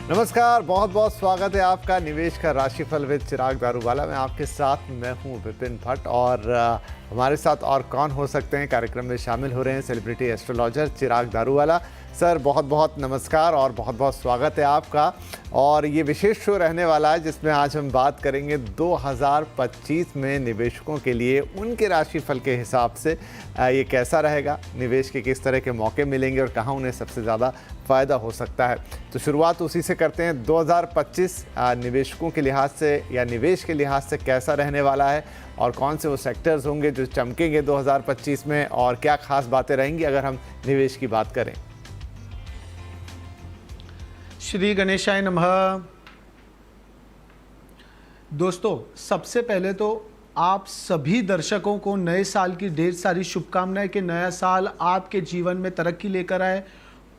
नमस्कार, बहुत बहुत स्वागत है आपका निवेश का राशिफल विद चिराग दारूवाला। मैं आपके साथ हूं विपिन भट्ट और हमारे साथ और कौन हो सकते हैं। कार्यक्रम में शामिल हो रहे हैं सेलिब्रिटी एस्ट्रोलॉजर चिराग दारूवाला। सर बहुत बहुत नमस्कार और बहुत बहुत स्वागत है आपका। और ये विशेष शो रहने वाला है जिसमें आज हम बात करेंगे 2025 में निवेशकों के लिए उनके राशिफल के हिसाब से ये कैसा रहेगा, निवेश के किस तरह के मौके मिलेंगे और कहाँ उन्हें सबसे ज़्यादा फ़ायदा हो सकता है। तो शुरुआत उसी से करते हैं। 2025 निवेशकों के लिहाज से या निवेश के लिहाज से कैसा रहने वाला है और कौन से वो सेक्टर्स होंगे जो चमकेंगे 2025 में, और क्या खास बातें रहेंगी अगर हम निवेश की बात करें। श्री गणेशाय नमः। दोस्तों, सबसे पहले तो आप सभी दर्शकों को नए साल की ढेर सारी शुभकामनाएं कि नया साल आपके जीवन में तरक्की लेकर आए,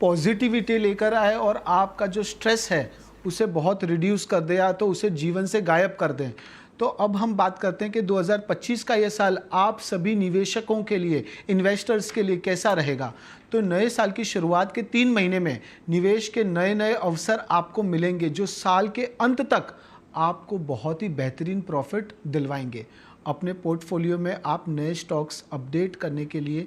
पॉजिटिविटी लेकर आए और आपका जो स्ट्रेस है उसे बहुत रिड्यूस कर दे या तो उसे जीवन से गायब कर दें। तो अब हम बात करते हैं कि 2025 का यह साल आप सभी निवेशकों के लिए, इन्वेस्टर्स के लिए कैसा रहेगा। तो नए साल की शुरुआत के 3 महीने में निवेश के नए नए अवसर आपको मिलेंगे जो साल के अंत तक आपको बहुत ही बेहतरीन प्रॉफिट दिलवाएंगे। अपने पोर्टफोलियो में आप नए स्टॉक्स अपडेट करने के लिए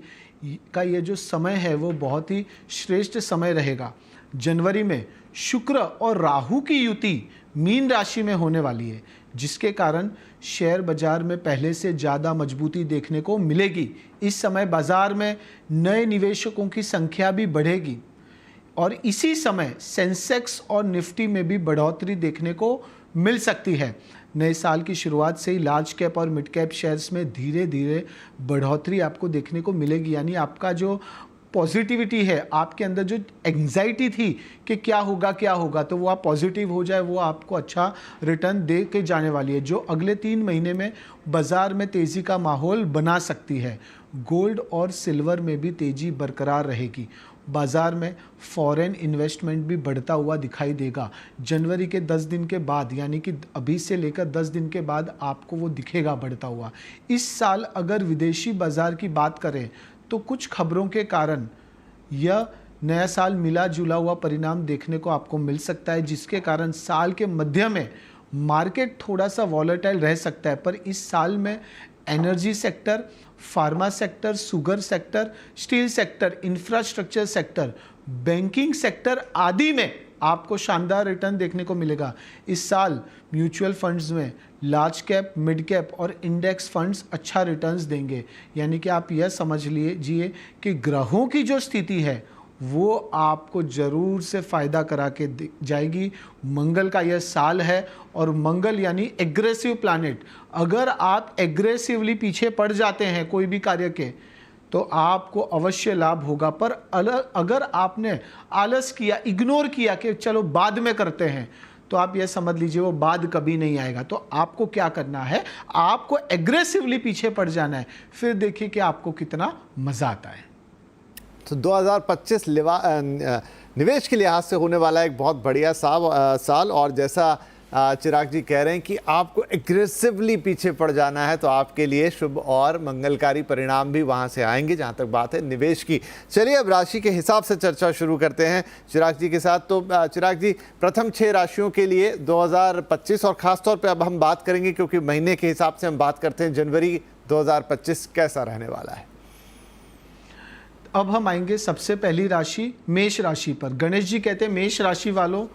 का ये जो समय है वो बहुत ही श्रेष्ठ समय रहेगा। जनवरी में शुक्र और राहु की युति मीन राशि में होने वाली है, जिसके कारण शेयर बाजार में पहले से ज़्यादा मजबूती देखने को मिलेगी। इस समय बाजार में नए निवेशकों की संख्या भी बढ़ेगी और इसी समय सेंसेक्स और निफ्टी में भी बढ़ोतरी देखने को मिल सकती है। नए साल की शुरुआत से ही लार्ज कैप और मिड कैप शेयर्स में धीरे धीरे बढ़ोतरी आपको देखने को मिलेगी। यानी आपका जो पॉजिटिविटी है, आपके अंदर जो एंग्जाइटी थी कि क्या होगा, तो वो आप पॉजिटिव हो जाए, वो आपको अच्छा रिटर्न दे के जाने वाली है, जो अगले 3 महीने में बाज़ार में तेज़ी का माहौल बना सकती है। गोल्ड और सिल्वर में भी तेज़ी बरकरार रहेगी। बाज़ार में फॉरेन इन्वेस्टमेंट भी बढ़ता हुआ दिखाई देगा। जनवरी के 10 दिन के बाद, यानी कि अभी से लेकर 10 दिन के बाद आपको वो दिखेगा बढ़ता हुआ। इस साल अगर विदेशी बाज़ार की बात करें तो कुछ खबरों के कारण यह नया साल मिला जुला हुआ परिणाम देखने को आपको मिल सकता है, जिसके कारण साल के मध्य में मार्केट थोड़ा सा वॉलेटाइल रह सकता है। पर इस साल में energy sector, pharma sector, sugar sector, steel sector, infrastructure sector, banking sector आदि में आपको शानदार रिटर्न देखने को मिलेगा। इस साल म्यूचुअल फंड्स में लार्ज कैप, मिड कैप और इंडेक्स फंड्स अच्छा रिटर्न्स देंगे। यानी कि आप यह समझ लीजिए कि ग्रहों की जो स्थिति है वो आपको ज़रूर से फ़ायदा करा के जाएगी। मंगल का यह साल है और मंगल यानी एग्रेसिव प्लैनेट। अगर आप एग्रेसिवली पीछे पड़ जाते हैं कोई भी कार्य के तो आपको अवश्य लाभ होगा। पर अगर आपने आलस किया, इग्नोर किया कि चलो बाद में करते हैं, तो आप यह समझ लीजिए वो बाद कभी नहीं आएगा। तो आपको क्या करना है, आपको एग्रेसिवली पीछे पड़ जाना है, फिर देखिए कि आपको कितना मज़ा आता है। तो 2025 निवेश के लिहाज से होने वाला एक बहुत बढ़िया साल, और जैसा चिराग जी कह रहे हैं कि आपको एग्रेसिवली पीछे पड़ जाना है, तो आपके लिए शुभ और मंगलकारी परिणाम भी वहां से आएंगे जहां तक बात है निवेश की। चलिए अब राशि के हिसाब से चर्चा शुरू करते हैं चिराग जी के साथ। तो चिराग जी, प्रथम 6 राशियों के लिए 2025, और ख़ासतौर पर अब हम बात करेंगे क्योंकि महीने के हिसाब से हम बात करते हैं, जनवरी 2025 कैसा रहने वाला है। अब हम आएंगे सबसे पहली राशि मेष राशि पर। गणेश जी कहते हैं मेष राशि वालों,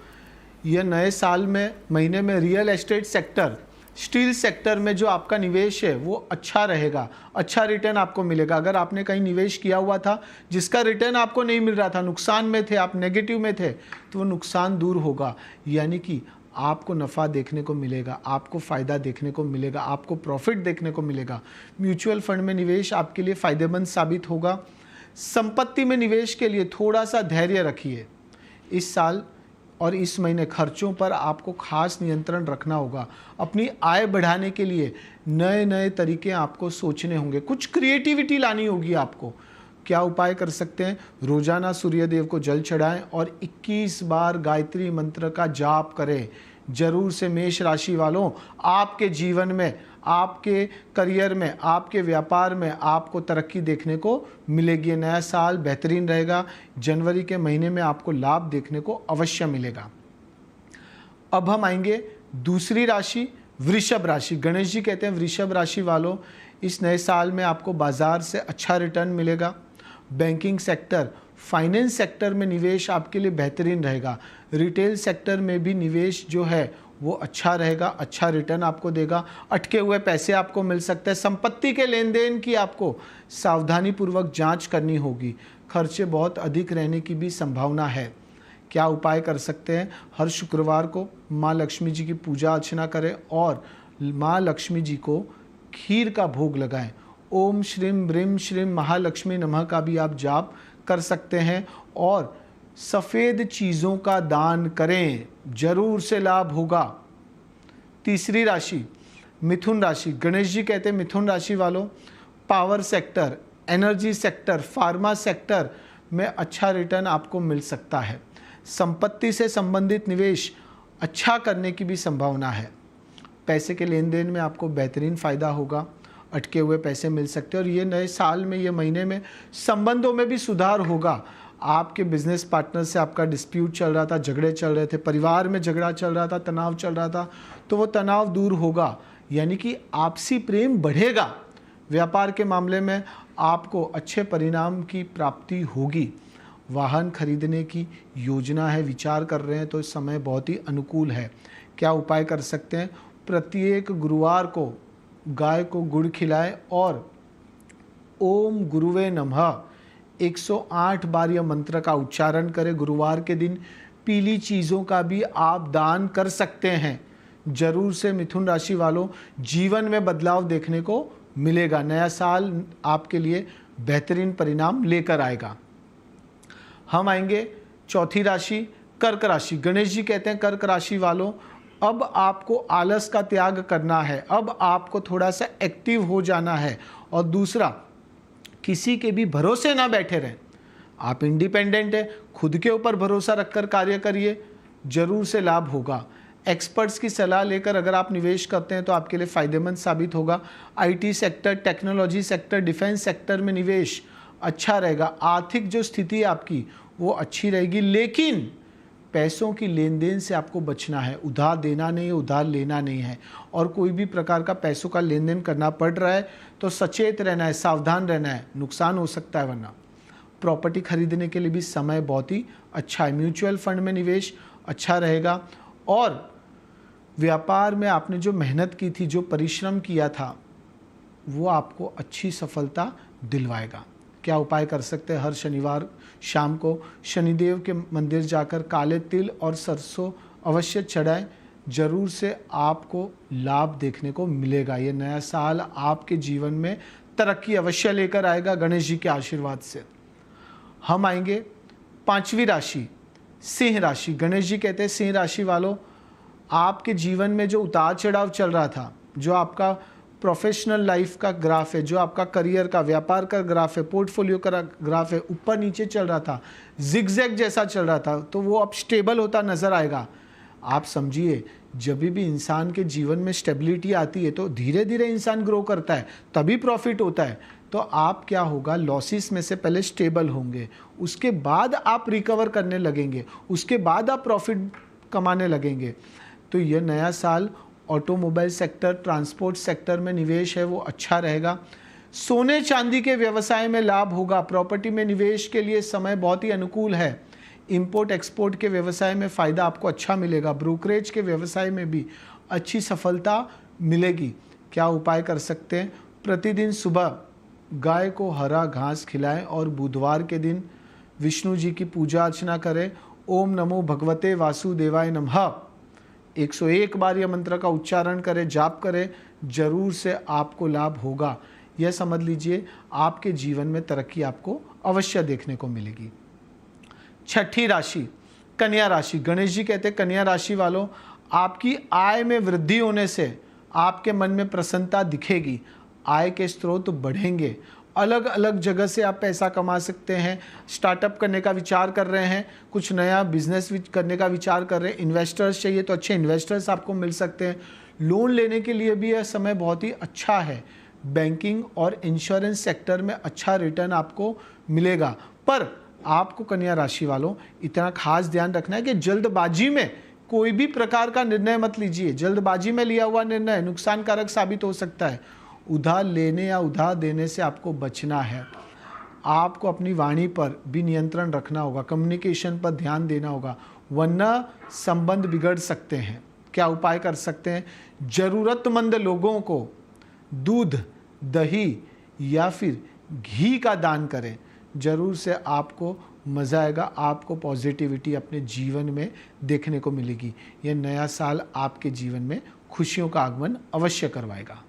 यह नए साल में महीने में real estate sector, steel sector में जो आपका निवेश है वो अच्छा रहेगा, अच्छा रिटर्न आपको मिलेगा। अगर आपने कहीं निवेश किया हुआ था जिसका रिटर्न आपको नहीं मिल रहा था, नुकसान में थे, आप नेगेटिव में थे, तो वो नुकसान दूर होगा। यानी कि आपको नफ़ा देखने को मिलेगा, आपको फ़ायदा देखने को मिलेगा, आपको प्रॉफिट देखने को मिलेगा। म्यूचुअल फंड में निवेश आपके लिए फ़ायदेमंद साबित होगा। संपत्ति में निवेश के लिए थोड़ा सा धैर्य रखिए। इस साल और इस महीने खर्चों पर आपको खास नियंत्रण रखना होगा। अपनी आय बढ़ाने के लिए नए नए तरीके आपको सोचने होंगे, कुछ क्रिएटिविटी लानी होगी आपको। क्या उपाय कर सकते हैं? रोजाना सूर्यदेव को जल चढ़ाएं और 21 बार गायत्री मंत्र का जाप करें। जरूर से मेष राशि वालों, आपके जीवन में, आपके करियर में, आपके व्यापार में आपको तरक्की देखने को मिलेगी। नया साल बेहतरीन रहेगा। जनवरी के महीने में आपको लाभ देखने को अवश्य मिलेगा। अब हम आएंगे दूसरी राशि वृषभ राशि। गणेश जी कहते हैं वृषभ राशि वालों, इस नए साल में आपको बाजार से अच्छा रिटर्न मिलेगा। बैंकिंग सेक्टर, फाइनेंस सेक्टर में निवेश आपके लिए बेहतरीन रहेगा। रिटेल सेक्टर में भी निवेश जो है वो अच्छा रहेगा, अच्छा रिटर्न आपको देगा। अटके हुए पैसे आपको मिल सकते हैं। संपत्ति के लेन देन की आपको सावधानी पूर्वक जांच करनी होगी। खर्चे बहुत अधिक रहने की भी संभावना है। क्या उपाय कर सकते हैं? हर शुक्रवार को माँ लक्ष्मी जी की पूजा अर्चना करें और माँ लक्ष्मी जी को खीर का भोग लगाएं। ओम श्रीम ब्रीम श्रीम महालक्ष्मी नमः का भी आप जाप कर सकते हैं और सफ़ेद चीज़ों का दान करें, जरूर से लाभ होगा। तीसरी राशि मिथुन राशि। गणेश जी कहते हैं मिथुन राशि वालों, power sector, energy sector, pharma sector में अच्छा रिटर्न आपको मिल सकता है। संपत्ति से संबंधित निवेश अच्छा करने की भी संभावना है। पैसे के लेन देन में आपको बेहतरीन फ़ायदा होगा। अटके हुए पैसे मिल सकते हैं और ये नए साल में, ये महीने में संबंधों में भी सुधार होगा। आपके बिजनेस पार्टनर से आपका डिस्प्यूट चल रहा था, झगड़े चल रहे थे, परिवार में झगड़ा चल रहा था, तनाव चल रहा था, तो वो तनाव दूर होगा, यानी कि आपसी प्रेम बढ़ेगा। व्यापार के मामले में आपको अच्छे परिणाम की प्राप्ति होगी। वाहन खरीदने की योजना है, विचार कर रहे हैं तो इस समय बहुत ही अनुकूल है। क्या उपाय कर सकते हैं? प्रत्येक गुरुवार को गाय को गुड़ खिलाएं और ओम गुरुवे नमः 108 बार यह मंत्र का उच्चारण करें। गुरुवार के दिन पीली चीज़ों का भी आप दान कर सकते हैं। जरूर से मिथुन राशि वालों, जीवन में बदलाव देखने को मिलेगा। नया साल आपके लिए बेहतरीन परिणाम लेकर आएगा। हम आएंगे चौथी राशि कर्क राशि। गणेश जी कहते हैं कर्क राशि वालों, अब आपको आलस का त्याग करना है, अब आपको थोड़ा सा एक्टिव हो जाना है। और दूसरा, किसी के भी भरोसे ना बैठे रहें। आप इंडिपेंडेंट है, खुद के ऊपर भरोसा रखकर कार्य करिए, जरूर से लाभ होगा। एक्सपर्ट्स की सलाह लेकर अगर आप निवेश करते हैं तो आपके लिए फ़ायदेमंद साबित होगा। IT sector, technology sector, defence sector में निवेश अच्छा रहेगा। आर्थिक जो स्थिति है आपकी वो अच्छी रहेगी, लेकिन पैसों की लेन देन से आपको बचना है। उधार देना नहीं है, उधार लेना नहीं है। और कोई भी प्रकार का पैसों का लेन देन करना पड़ रहा है तो सचेत रहना है, सावधान रहना है, नुकसान हो सकता है वरना। प्रॉपर्टी खरीदने के लिए भी समय बहुत ही अच्छा है। म्यूचुअल फंड में निवेश अच्छा रहेगा और व्यापार में आपने जो मेहनत की थी, जो परिश्रम किया था, वो आपको अच्छी सफलता दिलवाएगा। क्या उपाय कर सकते हैं? हर शनिवार शाम को शनिदेव के मंदिर जाकर काले तिल और सरसों अवश्य चढ़ाएं, जरूर से आपको लाभ देखने को मिलेगा। ये नया साल आपके जीवन में तरक्की अवश्य लेकर आएगा गणेश जी के आशीर्वाद से। हम आएंगे पांचवी राशि सिंह राशि। गणेश जी कहते हैं सिंह राशि वालों, आपके जीवन में जो उतार चढ़ाव चल रहा था, जो आपका प्रोफेशनल लाइफ का ग्राफ है, जो आपका करियर का, व्यापार का ग्राफ है, पोर्टफोलियो का ग्राफ है, ऊपर नीचे चल रहा था, जिगजैग जैसा चल रहा था, तो वो अब स्टेबल होता नजर आएगा। आप समझिए, जब भी इंसान के जीवन में स्टेबिलिटी आती है तो धीरे धीरे इंसान ग्रो करता है, तभी प्रॉफिट होता है। तो आप क्या होगा, लॉसेस में से पहले स्टेबल होंगे, उसके बाद आप रिकवर करने लगेंगे, उसके बाद आप प्रॉफिट कमाने लगेंगे। तो यह नया साल ऑटोमोबाइल सेक्टर, ट्रांसपोर्ट सेक्टर में निवेश है वो अच्छा रहेगा। सोने चांदी के व्यवसाय में लाभ होगा। प्रॉपर्टी में निवेश के लिए समय बहुत ही अनुकूल है। इंपोर्ट एक्सपोर्ट के व्यवसाय में फ़ायदा आपको अच्छा मिलेगा। ब्रोकरेज के व्यवसाय में भी अच्छी सफलता मिलेगी। क्या उपाय कर सकते हैं? प्रतिदिन सुबह गाय को हरा घास खिलाएं और बुधवार के दिन विष्णु जी की पूजा अर्चना करें। ओम नमो भगवते वासुदेवाय नमः 101 बार यह मंत्र का उच्चारण करें, जाप करें, जरूर से आपको लाभ होगा। यह समझ लीजिए, आपके जीवन में तरक्की आपको अवश्य देखने को मिलेगी। छठी राशि कन्या राशि। गणेश जी कहते हैं कन्या राशि वालों, आपकी आय में वृद्धि होने से आपके मन में प्रसन्नता दिखेगी। आय के स्रोत बढ़ेंगे। अलग अलग जगह से आप पैसा कमा सकते हैं। स्टार्टअप करने का विचार कर रहे हैं, कुछ नया बिजनेस करने का विचार कर रहे हैं, इन्वेस्टर्स चाहिए तो अच्छे इन्वेस्टर्स आपको मिल सकते हैं। लोन लेने के लिए भी यह समय बहुत ही अच्छा है। बैंकिंग और इंश्योरेंस सेक्टर में अच्छा रिटर्न आपको मिलेगा। पर आपको कन्या राशि वालों इतना खास ध्यान रखना है कि जल्दबाजी में कोई भी प्रकार का निर्णय मत लीजिए। जल्दबाजी में लिया हुआ निर्णय नुकसानकारक साबित हो सकता है। उधार लेने या उधार देने से आपको बचना है। आपको अपनी वाणी पर भी नियंत्रण रखना होगा, कम्युनिकेशन पर ध्यान देना होगा, वरना संबंध बिगड़ सकते हैं। क्या उपाय कर सकते हैं? जरूरतमंद लोगों को दूध, दही या फिर घी का दान करें। जरूर से आपको मज़ा आएगा, आपको पॉजिटिविटी अपने जीवन में देखने को मिलेगी। यह नया साल आपके जीवन में खुशियों का आगमन अवश्य करवाएगा।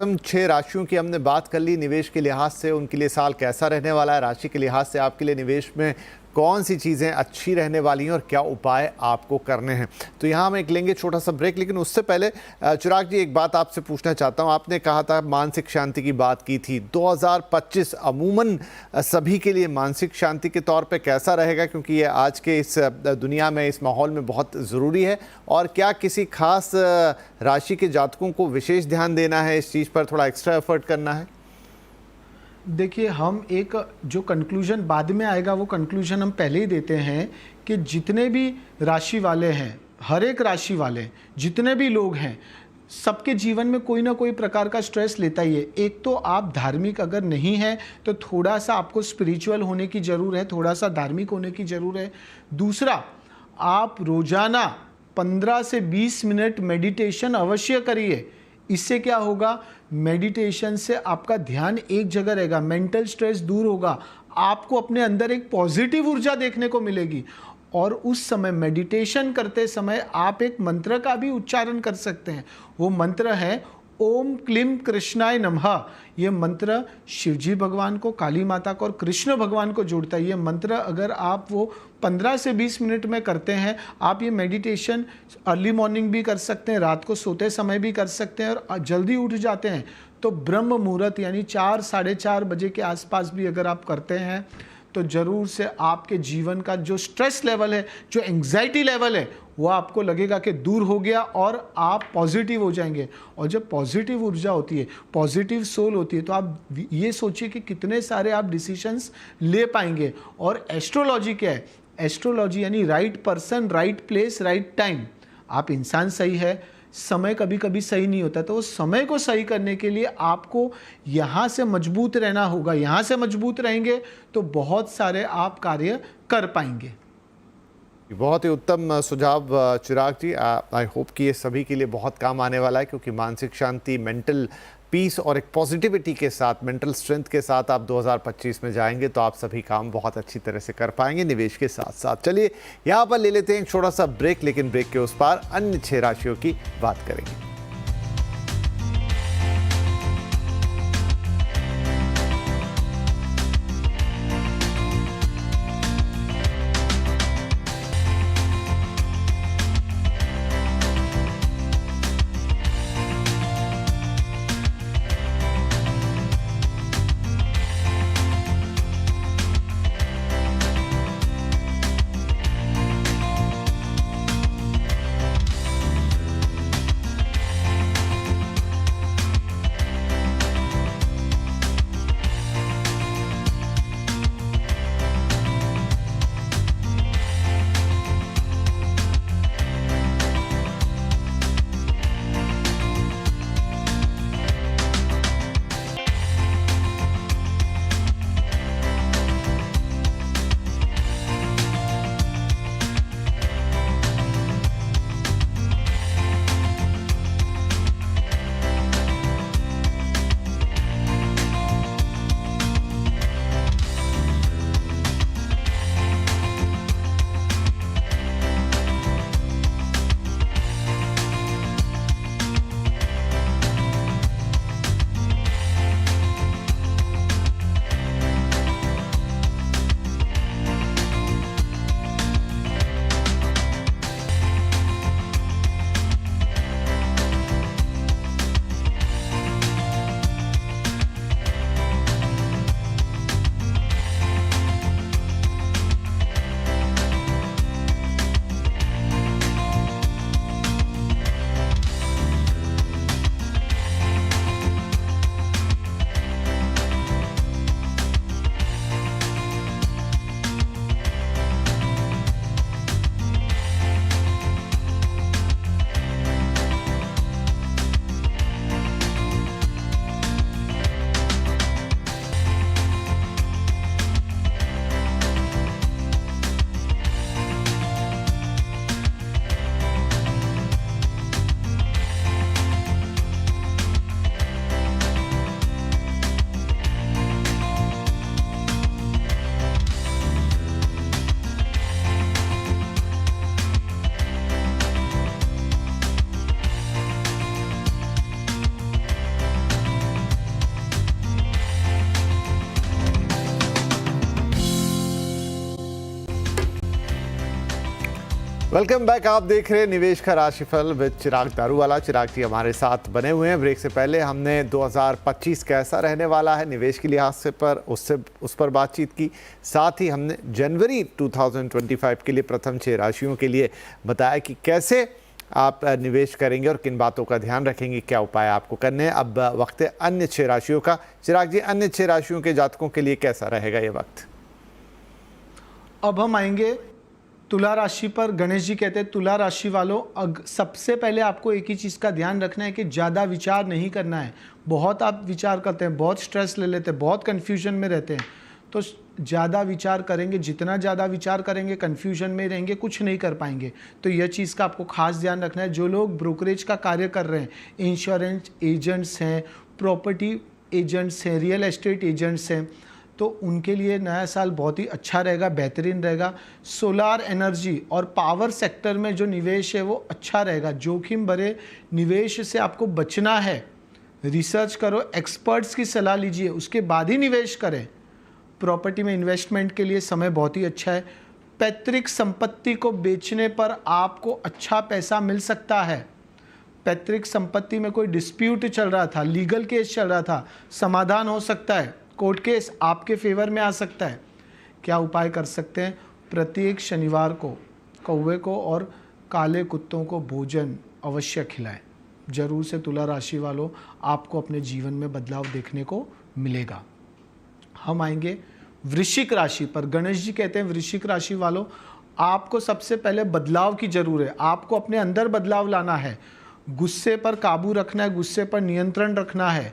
हम 6 राशियों की हमने बात कर ली निवेश के लिहाज से, उनके लिए साल कैसा रहने वाला है, राशि के लिहाज से आपके लिए निवेश में कौन सी चीज़ें अच्छी रहने वाली हैं और क्या उपाय आपको करने हैं। तो यहाँ हम एक लेंगे छोटा सा ब्रेक, लेकिन उससे पहले चिराग जी एक बात आपसे पूछना चाहता हूँ। आपने कहा था मानसिक शांति की बात की थी। 2025 अमूमन सभी के लिए मानसिक शांति के तौर पे कैसा रहेगा, क्योंकि ये आज के इस दुनिया में, इस माहौल में बहुत ज़रूरी है। और क्या किसी खास राशि के जातकों को विशेष ध्यान देना है, इस चीज़ पर थोड़ा एक्स्ट्रा एफर्ट करना है? देखिए, हम एक जो कंक्लूजन बाद में आएगा वो कंक्लूजन हम पहले ही देते हैं कि जितने भी राशि वाले हैं, हर एक राशि वाले जितने भी लोग हैं, सबके जीवन में कोई ना कोई प्रकार का स्ट्रेस लेता ही है। एक तो आप धार्मिक अगर नहीं हैं तो थोड़ा सा आपको स्पिरिचुअल होने की ज़रूर है, थोड़ा सा धार्मिक होने की ज़रूर है। दूसरा, आप रोज़ाना 15 से 20 मिनट मेडिटेशन अवश्य करिए। इससे क्या होगा? मेडिटेशन से आपका ध्यान एक जगह रहेगा, मेंटल स्ट्रेस दूर होगा, आपको अपने अंदर एक पॉजिटिव ऊर्जा देखने को मिलेगी। और उस समय मेडिटेशन करते समय आप एक मंत्र का भी उच्चारण कर सकते हैं। वो मंत्र है ओम क्लीम कृष्णाय नमः। ये मंत्र शिवजी भगवान को, काली माता को और कृष्ण भगवान को जोड़ता है। ये मंत्र अगर आप वो 15 से 20 मिनट में करते हैं, आप ये मेडिटेशन अर्ली मॉर्निंग भी कर सकते हैं, रात को सोते समय भी कर सकते हैं, और जल्दी उठ जाते हैं तो ब्रह्म मुहूर्त यानी 4 साढ़े 4 बजे के आसपास भी अगर आप करते हैं तो ज़रूर से आपके जीवन का जो स्ट्रेस लेवल है, जो एंग्जाइटी लेवल है, वो आपको लगेगा कि दूर हो गया और आप पॉजिटिव हो जाएंगे। और जब पॉजिटिव ऊर्जा होती है, पॉजिटिव सोल होती है, तो आप ये सोचिए कि कितने सारे आप डिसीजंस ले पाएंगे। और एस्ट्रोलॉजी क्या है? एस्ट्रोलॉजी यानी right person, right place, right time. आप इंसान सही है, समय कभी कभी सही नहीं होता, तो उस समय को सही करने के लिए आपको यहाँ से मजबूत रहना होगा। यहाँ से मजबूत रहेंगे तो बहुत सारे आप कार्य कर पाएंगे। बहुत ही उत्तम सुझाव चिराग जी। आई होप कि ये सभी के लिए बहुत काम आने वाला है, क्योंकि मानसिक शांति, मेंटल पीस और एक पॉजिटिविटी के साथ, मेंटल स्ट्रेंथ के साथ आप 2025 में जाएंगे तो आप सभी काम बहुत अच्छी तरह से कर पाएंगे निवेश के साथ साथ। चलिए यहाँ पर ले लेते हैं एक छोटा सा ब्रेक, लेकिन ब्रेक के उस पार अन्य 6 राशियों की बात करेंगे। Welcome back. आप देख रहे हैं निवेश का राशिफल विद चिराग दारूवाला। चिराग जी हमारे साथ बने हुए हैं। ब्रेक से पहले हमने 2025 कैसा रहने वाला है निवेश के लिहाज से उस पर बातचीत की। साथ ही हमने जनवरी 2025 के लिए प्रथम 6 राशियों के लिए बताया कि कैसे आप निवेश करेंगे और किन बातों का ध्यान रखेंगे, क्या उपाय आपको करने हैं। अब वक्त है अन्य 6 राशियों का। चिराग जी, अन्य 6 राशियों के जातकों के लिए कैसा रहेगा ये वक्त? अब हम आएंगे तुला राशि पर। गणेश जी कहते हैं तुला राशि वालों, सबसे पहले आपको एक ही चीज़ का ध्यान रखना है कि ज़्यादा विचार नहीं करना है। बहुत आप विचार करते हैं, बहुत स्ट्रेस ले लेते हैं, बहुत कन्फ्यूजन में रहते हैं। तो ज़्यादा विचार करेंगे, जितना ज़्यादा विचार करेंगे कन्फ्यूजन में रहेंगे, कुछ नहीं कर पाएंगे। तो यह चीज़ का आपको खास ध्यान रखना है। जो लोग ब्रोकरेज का कार्य कर रहे हैं, इंश्योरेंस एजेंट्स हैं, प्रॉपर्टी एजेंट्स हैं, रियल एस्टेट एजेंट्स हैं, तो उनके लिए नया साल बहुत ही अच्छा रहेगा, बेहतरीन रहेगा। सोलार एनर्जी और पावर सेक्टर में जो निवेश है वो अच्छा रहेगा। जोखिम भरे निवेश से आपको बचना है। रिसर्च करो, एक्सपर्ट्स की सलाह लीजिए, उसके बाद ही निवेश करें। प्रॉपर्टी में इन्वेस्टमेंट के लिए समय बहुत ही अच्छा है। पैतृक संपत्ति को बेचने पर आपको अच्छा पैसा मिल सकता है। पैतृक संपत्ति में कोई डिस्प्यूट चल रहा था, लीगल केस चल रहा था, समाधान हो सकता है। कोर्ट केस आपके फेवर में आ सकता है। क्या उपाय कर सकते हैं? प्रत्येक शनिवार को कौवे को और काले कुत्तों को भोजन अवश्य खिलाएं। जरूर से तुला राशि वालों, आपको अपने जीवन में बदलाव देखने को मिलेगा। हम आएंगे वृश्चिक राशि पर। गणेश जी कहते हैं वृश्चिक राशि वालों, आपको सबसे पहले बदलाव की जरूरत है। आपको अपने अंदर बदलाव लाना है। गुस्से पर काबू रखना है, गुस्से पर नियंत्रण रखना है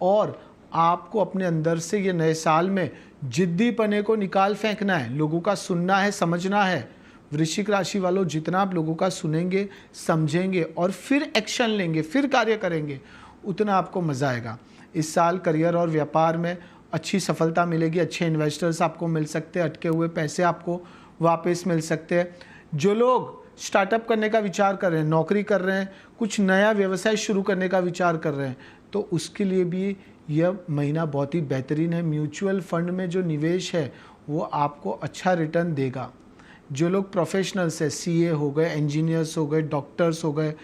और आपको अपने अंदर से ये नए साल में जिद्दीपने को निकाल फेंकना है। लोगों का सुनना है, समझना है। वृश्चिक राशि वालों, जितना आप लोगों का सुनेंगे, समझेंगे और फिर एक्शन लेंगे, फिर कार्य करेंगे, उतना आपको मज़ा आएगा। इस साल करियर और व्यापार में अच्छी सफलता मिलेगी। अच्छे इन्वेस्टर्स आपको मिल सकते हैं। अटके हुए पैसे आपको वापस मिल सकते हैं। जो लोग स्टार्टअप करने का विचार कर रहे हैं, नौकरी कर रहे हैं, कुछ नया व्यवसाय शुरू करने का विचार कर रहे हैं, तो उसके लिए भी यह महीना बहुत ही बेहतरीन है। म्यूचुअल फंड में जो निवेश है वो आपको अच्छा रिटर्न देगा। जो लोग प्रोफेशनल्स हैं, सीए हो गए, इंजीनियर्स हो गए, डॉक्टर्स हो गए,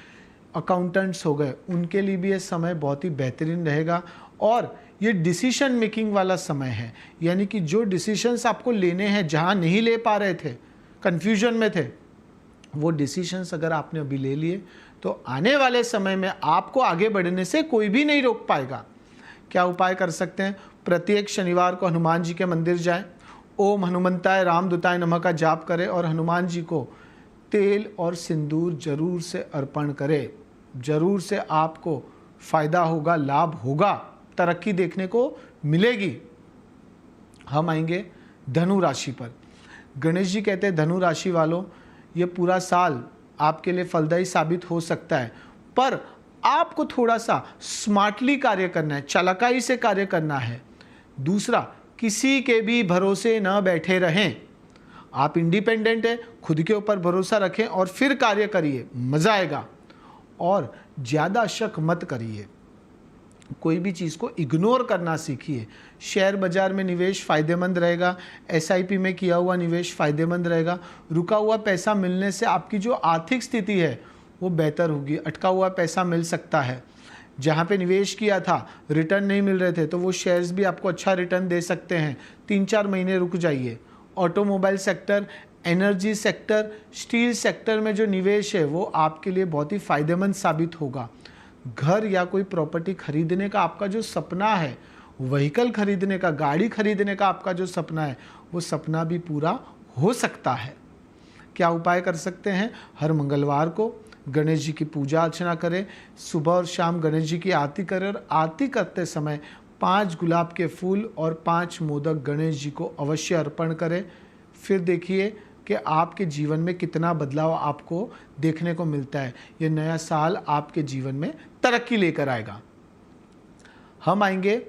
अकाउंटेंट्स हो गए, उनके लिए भी यह समय बहुत ही बेहतरीन रहेगा। और ये डिसीजन मेकिंग वाला समय है, यानी कि जो डिसीजंस आपको लेने हैं, जहाँ नहीं ले पा रहे थे, कन्फ्यूजन में थे, वो डिसीजंस अगर आपने अभी ले लिए तो आने वाले समय में आपको आगे बढ़ने से कोई भी नहीं रोक पाएगा। क्या उपाय कर सकते हैं? प्रत्येक शनिवार को हनुमान जी के मंदिर जाएं, ओम हनुमंताय रामदूताय नमः का जाप करें और हनुमान जी को तेल और सिंदूर जरूर से अर्पण करें। जरूर से आपको फायदा होगा, लाभ होगा, तरक्की देखने को मिलेगी। हम आएंगे धनु राशि पर। गणेश जी कहते हैं धनु राशि वालों, ये पूरा साल आपके लिए फलदायी साबित हो सकता है, पर आपको थोड़ा सा स्मार्टली कार्य करना है, चालाकी से कार्य करना है। दूसरा, किसी के भी भरोसे न बैठे रहें। आप इंडिपेंडेंट हैं, खुद के ऊपर भरोसा रखें और फिर कार्य करिए, मज़ा आएगा। और ज़्यादा शक मत करिए, कोई भी चीज़ को इग्नोर करना सीखिए। शेयर बाजार में निवेश फ़ायदेमंद रहेगा। एसआईपी में किया हुआ निवेश फ़ायदेमंद रहेगा। रुका हुआ पैसा मिलने से आपकी जो आर्थिक स्थिति है वो बेहतर होगी। अटका हुआ पैसा मिल सकता है। जहाँ पे निवेश किया था, रिटर्न नहीं मिल रहे थे, तो वो शेयर्स भी आपको अच्छा रिटर्न दे सकते हैं। 3-4 महीने रुक जाइए। Automobile sector, energy sector, steel sector में जो निवेश है वो आपके लिए बहुत ही फ़ायदेमंद साबित होगा। घर या कोई प्रॉपर्टी खरीदने का आपका जो सपना है, व्हीकल खरीदने का, गाड़ी खरीदने का आपका जो सपना है, वो सपना भी पूरा हो सकता है। क्या उपाय कर सकते हैं? हर मंगलवार को गणेश जी की पूजा अर्चना करें। सुबह और शाम गणेश जी की आरती करें और आरती करते समय 5 गुलाब के फूल और 5 मोदक गणेश जी को अवश्य अर्पण करें। फिर देखिए कि आपके जीवन में कितना बदलाव आपको देखने को मिलता है। ये नया साल आपके जीवन में तरक्की लेकर आएगा। हम आएंगे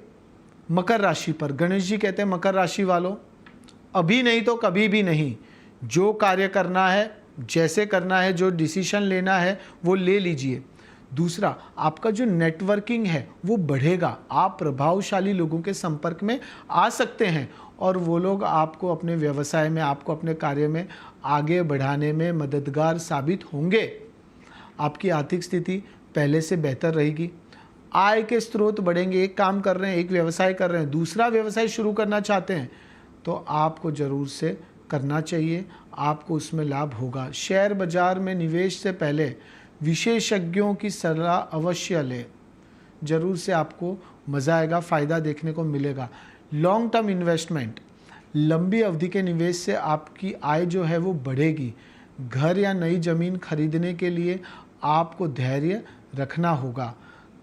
मकर राशि पर। गणेश जी कहते हैं मकर राशि वालों, अभी नहीं तो कभी भी नहीं। जो कार्य करना है, जैसे करना है, जो डिसीजन लेना है वो ले लीजिए। दूसरा, आपका जो नेटवर्किंग है वो बढ़ेगा। आप प्रभावशाली लोगों के संपर्क में आ सकते हैं और वो लोग आपको अपने व्यवसाय में, आपको अपने कार्य में आगे बढ़ाने में मददगार साबित होंगे। आपकी आर्थिक स्थिति पहले से बेहतर रहेगी, आय के स्रोत बढ़ेंगे। एक काम कर रहे हैं, एक व्यवसाय कर रहे हैं, दूसरा व्यवसाय शुरू करना चाहते हैं तो आपको ज़रूर से करना चाहिए, आपको उसमें लाभ होगा। शेयर बाजार में निवेश से पहले विशेषज्ञों की सलाह अवश्य लें, ज़रूर से आपको मज़ा आएगा, फ़ायदा देखने को मिलेगा। लॉन्ग टर्म इन्वेस्टमेंट, लंबी अवधि के निवेश से आपकी आय जो है वो बढ़ेगी। घर या नई ज़मीन खरीदने के लिए आपको धैर्य रखना होगा।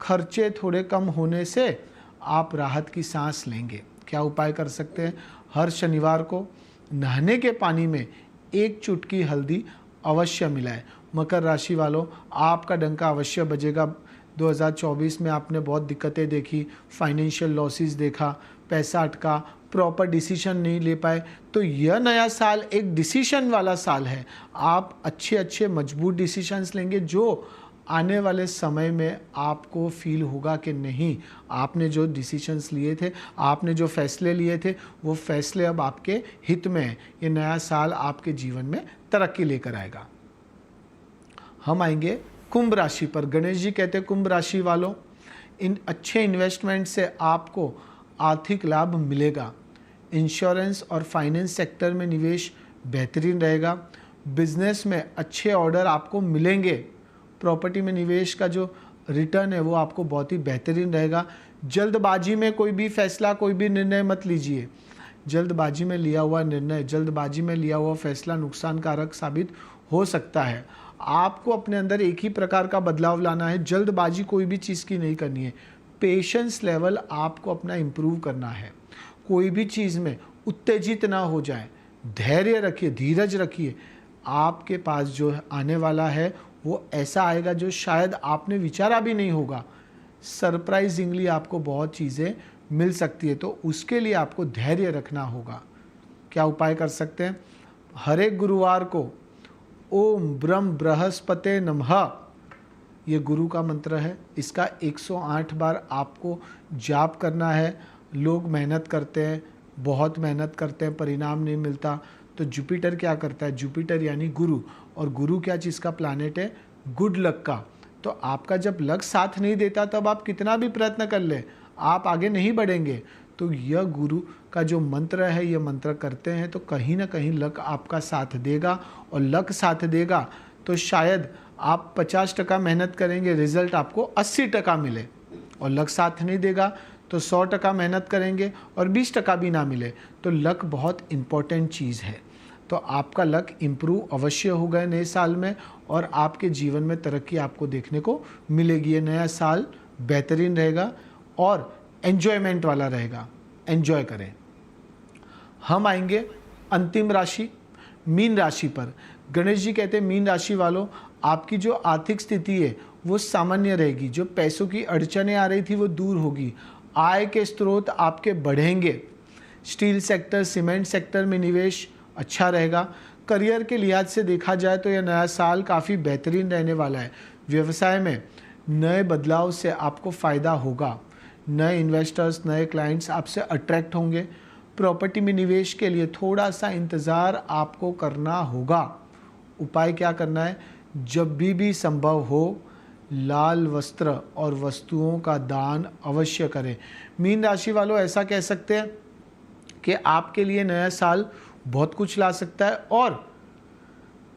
खर्चे थोड़े कम होने से आप राहत की सांस लेंगे। क्या उपाय कर सकते हैं? हर शनिवार को नहाने के पानी में 1 चुटकी हल्दी अवश्य मिलाएं। मकर राशि वालों, आपका डंका अवश्य बजेगा। 2024 में आपने बहुत दिक्कतें देखी, फाइनेंशियल लॉसेस देखा, पैसा अटका, प्रॉपर डिसीजन नहीं ले पाए, तो यह नया साल एक डिसीजन वाला साल है। आप अच्छे अच्छे मजबूत डिसीजंस लेंगे जो आने वाले समय में आपको फील होगा कि नहीं, आपने जो डिसीजंस लिए थे, आपने जो फैसले लिए थे, वो फैसले अब आपके हित में हैं। ये नया साल आपके जीवन में तरक्की लेकर आएगा। हम आएंगे कुंभ राशि पर। गणेश जी कहते हैं कुंभ राशि वालों, इन अच्छे इन्वेस्टमेंट से आपको आर्थिक लाभ मिलेगा। इंश्योरेंस और फाइनेंस सेक्टर में निवेश बेहतरीन रहेगा। बिजनेस में अच्छे ऑर्डर आपको मिलेंगे। प्रॉपर्टी में निवेश का जो रिटर्न है वो आपको बहुत ही बेहतरीन रहेगा। जल्दबाजी में कोई भी फैसला, कोई भी निर्णय मत लीजिए। जल्दबाजी में लिया हुआ निर्णय, जल्दबाजी में लिया हुआ फैसला नुकसानकारक साबित हो सकता है। आपको अपने अंदर एक ही प्रकार का बदलाव लाना है, जल्दबाजी कोई भी चीज़ की नहीं करनी है। पेशेंस लेवल आपको अपना इम्प्रूव करना है। कोई भी चीज़ में उत्तेजित ना हो जाए, धैर्य रखिए, धीरज रखिए। आपके पास जो आने वाला है वो ऐसा आएगा जो शायद आपने विचारा भी नहीं होगा। सरप्राइजिंगली आपको बहुत चीज़ें मिल सकती है, तो उसके लिए आपको धैर्य रखना होगा। क्या उपाय कर सकते हैं? हर एक गुरुवार को ओम ब्रह्म बृहस्पते नमः, ये गुरु का मंत्र है, इसका 108 बार आपको जाप करना है। लोग मेहनत करते हैं, बहुत मेहनत करते हैं, परिणाम नहीं मिलता, तो जुपिटर क्या करता है? जुपिटर यानी गुरु, और गुरु क्या चीज़ का प्लैनेट है? गुड लक का। तो आपका जब लक साथ नहीं देता तब आप कितना भी प्रयत्न कर ले, आप आगे नहीं बढ़ेंगे। तो यह गुरु का जो मंत्र है, ये मंत्र करते हैं तो कहीं ना कहीं लक आपका साथ देगा, और लक साथ देगा तो शायद आप 50% मेहनत करेंगे, रिजल्ट आपको 80% मिले, और लक साथ नहीं देगा तो 100% मेहनत करेंगे और 20% भी ना मिले। तो लक बहुत इम्पॉर्टेंट चीज़ है। तो आपका लक इम्प्रूव अवश्य होगा नए साल में, और आपके जीवन में तरक्की आपको देखने को मिलेगी। ये नया साल बेहतरीन रहेगा और एन्जॉयमेंट वाला रहेगा। एन्जॉय करें। हम आएंगे अंतिम राशि मीन राशि पर। गणेश जी कहते हैं मीन राशि वालों, आपकी जो आर्थिक स्थिति है वो सामान्य रहेगी। जो पैसों की अड़चनें आ रही थी वो दूर होगी। आय के स्रोत आपके बढ़ेंगे। स्टील सेक्टर, सीमेंट सेक्टर में निवेश अच्छा रहेगा। करियर के लिहाज से देखा जाए तो यह नया साल काफ़ी बेहतरीन रहने वाला है। व्यवसाय में नए बदलाव से आपको फ़ायदा होगा। नए इन्वेस्टर्स, नए क्लाइंट्स आपसे अट्रैक्ट होंगे। प्रॉपर्टी में निवेश के लिए थोड़ा सा इंतज़ार आपको करना होगा। उपाय क्या करना है? जब भी संभव हो, लाल वस्त्र और वस्तुओं का दान अवश्य करें। मीन राशि वालों, ऐसा कह सकते हैं कि आपके लिए नया साल बहुत कुछ ला सकता है, और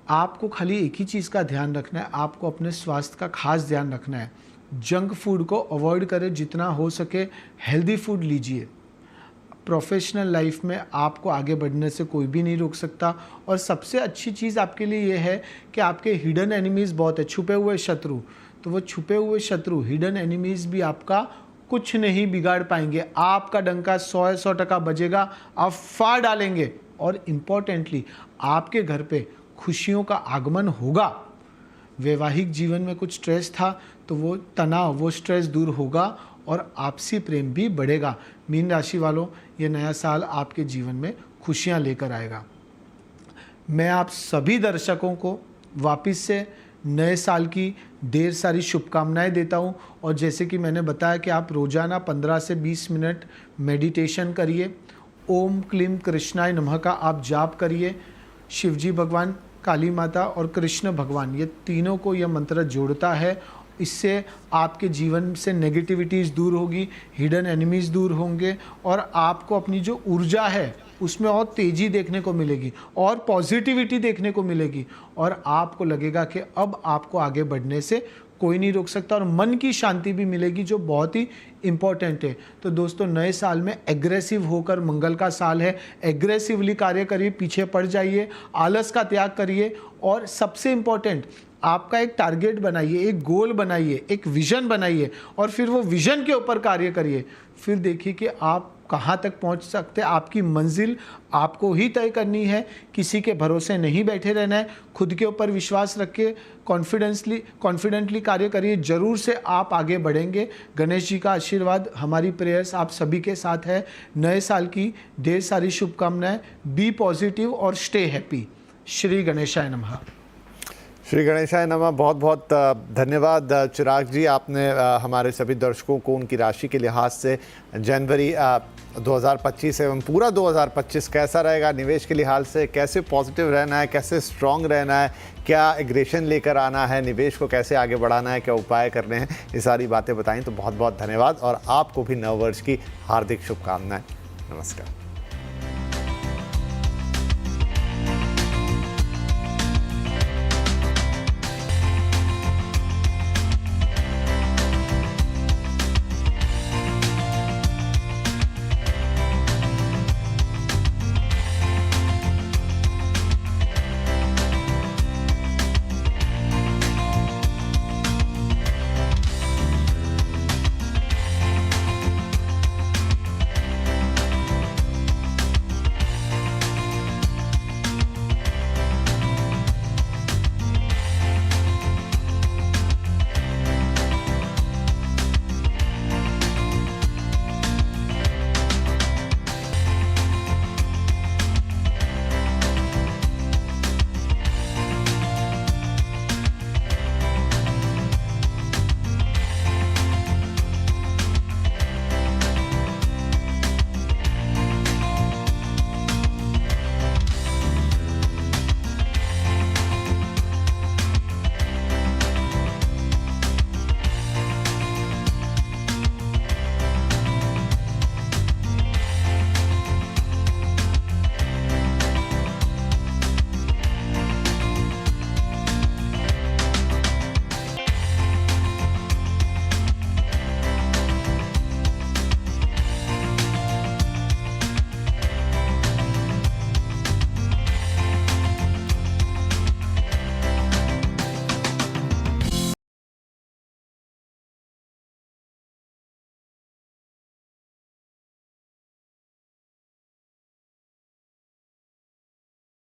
आपको खाली एक ही चीज़ का ध्यान रखना है, आपको अपने स्वास्थ्य का खास ध्यान रखना है। जंक फूड को अवॉइड करें, जितना हो सके हेल्दी फूड लीजिए। प्रोफेशनल लाइफ में आपको आगे बढ़ने से कोई भी नहीं रोक सकता, और सबसे अच्छी चीज़ आपके लिए ये है कि आपके हिडन एनिमीज़ बहुत है, छुपे हुए शत्रु। तो वो छुपे हुए शत्रु, हिडन एनिमीज़ भी आपका कुछ नहीं बिगाड़ पाएंगे। आपका डंका 100% बजेगा, आप फाड़ डालेंगे, और इम्पॉर्टेंटली आपके घर पे खुशियों का आगमन होगा। वैवाहिक जीवन में कुछ स्ट्रेस था तो वो तनाव, वो स्ट्रेस दूर होगा, और आपसी प्रेम भी बढ़ेगा। मीन राशि वालों, ये नया साल आपके जीवन में खुशियां लेकर आएगा। मैं आप सभी दर्शकों को वापस से नए साल की ढेर सारी शुभकामनाएं देता हूं, और जैसे कि मैंने बताया कि आप रोज़ाना 15 से 20 मिनट मेडिटेशन करिए, ओम क्लीम कृष्णाय नमः का आप जाप करिए। शिवजी भगवान, काली माता और कृष्ण भगवान, ये तीनों को यह मंत्र जोड़ता है। इससे आपके जीवन से नेगेटिविटीज़ दूर होगी, हिडन एनिमीज़ दूर होंगे और आपको अपनी जो ऊर्जा है उसमें और तेज़ी देखने को मिलेगी और पॉजिटिविटी देखने को मिलेगी और आपको लगेगा कि अब आपको आगे बढ़ने से कोई नहीं रोक सकता और मन की शांति भी मिलेगी, जो बहुत ही इम्पॉर्टेंट है। तो दोस्तों, नए साल में एग्रेसिव होकर, मंगल का साल है, एग्रेसिवली कार्य करिए, पीछे पड़ जाइए, आलस का त्याग करिए और सबसे इम्पॉर्टेंट, आपका एक टारगेट बनाइए, एक गोल बनाइए, एक विजन बनाइए और फिर वो विजन के ऊपर कार्य करिए। फिर देखिए कि आप कहाँ तक पहुँच सकते हैं। आपकी मंजिल आपको ही तय करनी है, किसी के भरोसे नहीं बैठे रहना है। खुद के ऊपर विश्वास रख के कॉन्फिडेंटली कार्य करिए, ज़रूर से आप आगे बढ़ेंगे। गणेश जी का आशीर्वाद, हमारी प्रेयर्स आप सभी के साथ है। नए साल की ढेर सारी शुभकामनाएं। बी पॉजिटिव और स्टे हैप्पी। श्री गणेशाय नमः। श्री गणेशाय नमः। बहुत बहुत धन्यवाद चिराग जी, आपने हमारे सभी दर्शकों को उनकी राशि के लिहाज से जनवरी 2025 एवं पूरा 2025 कैसा रहेगा, निवेश के लिहाज से कैसे पॉजिटिव रहना है, कैसे स्ट्रांग रहना है, क्या एग्रेशन लेकर आना है, निवेश को कैसे आगे बढ़ाना है, क्या उपाय करने हैं, ये सारी बातें बताई। तो बहुत बहुत धन्यवाद और आपको भी नव वर्ष की हार्दिक शुभकामनाएं। नमस्कार।